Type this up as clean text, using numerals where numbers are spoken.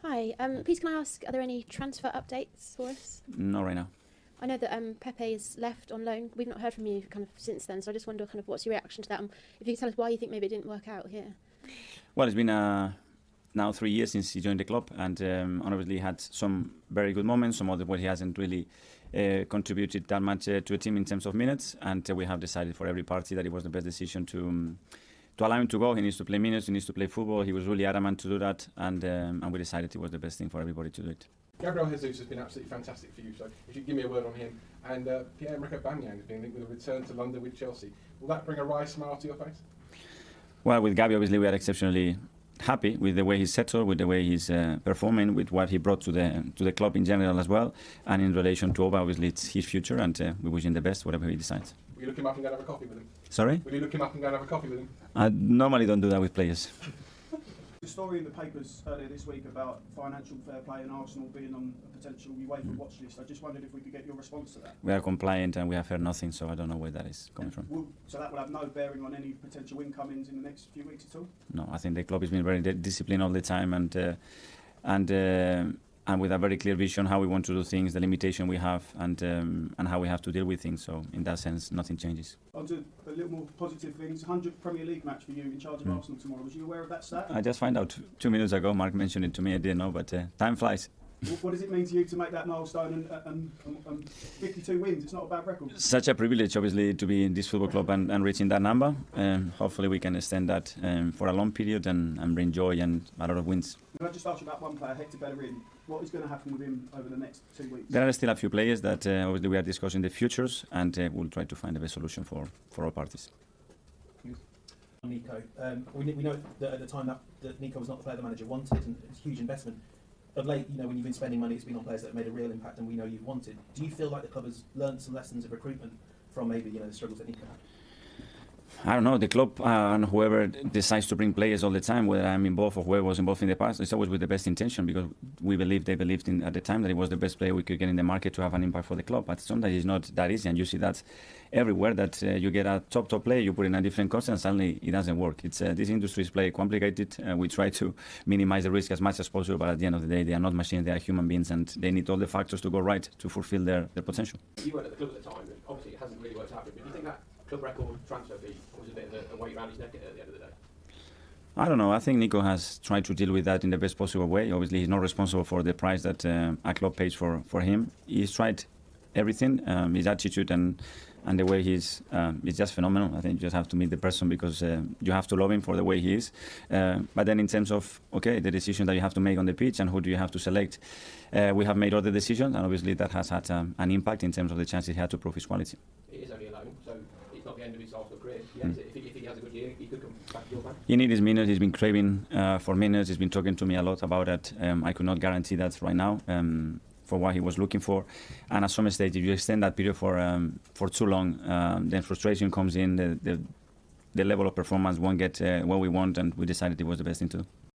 Hi. Please can I ask, are there any transfer updates for us? Not right now. I know that Pepe is left on loan. We've not heard from you kind of since then, so I just wonder kind of what's your reaction to that, and if you can tell us why you think maybe it didn't work out here. Well, it's been now 3 years since he joined the club, and obviously had some very good moments, some other where he hasn't really contributed that much to a team in terms of minutes, and we have decided for every party that it was the best decision to allow him to go. He needs to play minutes, he needs to play football. He was really adamant to do that, and we decided it was the best thing for everybody to do it. Gabriel Jesus has been absolutely fantastic for you, so if you could give me a word on him. And Pierre-Emerick Aubameyang has been linked with a return to London with Chelsea. Will that bring a wry smile to your face? Well, with Gabi, obviously, we are exceptionally happy with the way he's settled, with the way he's performing, with what he brought to the club in general as well. And in relation to Oba, obviously, it's his future, and we wish him the best, whatever he decides. Will you look him up and go and have a coffee with him? Sorry? Will you look him up and go and have a coffee with him? I normally don't do that with players. The story in the papers earlier this week about financial fair play and Arsenal being on a potential UEFA watch list. I just wondered if we could get your response to that. We are compliant and we have heard nothing, so I don't know where that is coming from. So that will have no bearing on any potential incomings in the next few weeks at all? No, I think the club has been very disciplined all the time, and with a very clear vision how we want to do things, the limitation we have, and how we have to deal with things. So in that sense, nothing changes. On to a little more positive things. 100th Premier League match for you in charge of Arsenal tomorrow. Was you aware of that stat? I just found out 2 minutes ago. Mark mentioned it to me. I didn't know, but time flies. What does it mean to you to make that milestone and 52 wins? It's not a bad record. Such a privilege, obviously, to be in this football club and reaching that number. Hopefully we can extend that for a long period and bring joy and a lot of wins. Can I just ask you about one player, Hector Bellerin? What is going to happen with him over the next 2 weeks? There are still a few players that obviously we are discussing the futures, and we'll try to find the best solution for all parties. Nico, we know that at the time that Nico was not the player the manager wanted, and it's a huge investment. Of late, when you've been spending money, it's been on players that have made a real impact, and we know you've wanted. Do you feel like the club has learned some lessons of recruitment from maybe the struggles that Nico had? I don't know, the club and whoever decides to bring players all the time, whether I'm involved or whoever was involved in the past, it's always with the best intention, because they believed at the time that it was the best player we could get in the market to have an impact for the club. But sometimes it's not that easy, and you see that everywhere, that you get a top player, you put in a different cost, and suddenly it doesn't work. It's this industry is very complicated. We try to minimize the risk as much as possible, but at the end of the day, they are not machines, they are human beings, and they need all the factors to go right to fulfill their potential. You weren't at the club at the time, and obviously it hasn't really worked out, but do you think that club record transfer fee was a bit of a weight around his neck at the end of the day? I don't know. I think Nico has tried to deal with that in the best possible way. Obviously, he's not responsible for the price that a club pays for him. He's tried everything. His attitude and the way he's just phenomenal. I think you just have to meet the person, because you have to love him for the way he is. But then in terms of, the decision that you have to make on the pitch and who do you have to select, we have made other decisions, and obviously that has had an impact in terms of the chances he had to prove his quality. It is only a loan, so it's not the end of his Arsenal career. Yeah, if he has a good year, he could come back to your plan. He needs his minutes. He's been craving for minutes. He's been talking to me a lot about that. I could not guarantee that right now. For what he was looking for, and at some stage, if you extend that period for too long, then frustration comes in. The level of performance won't get what we want, and we decided it was the best thing to do.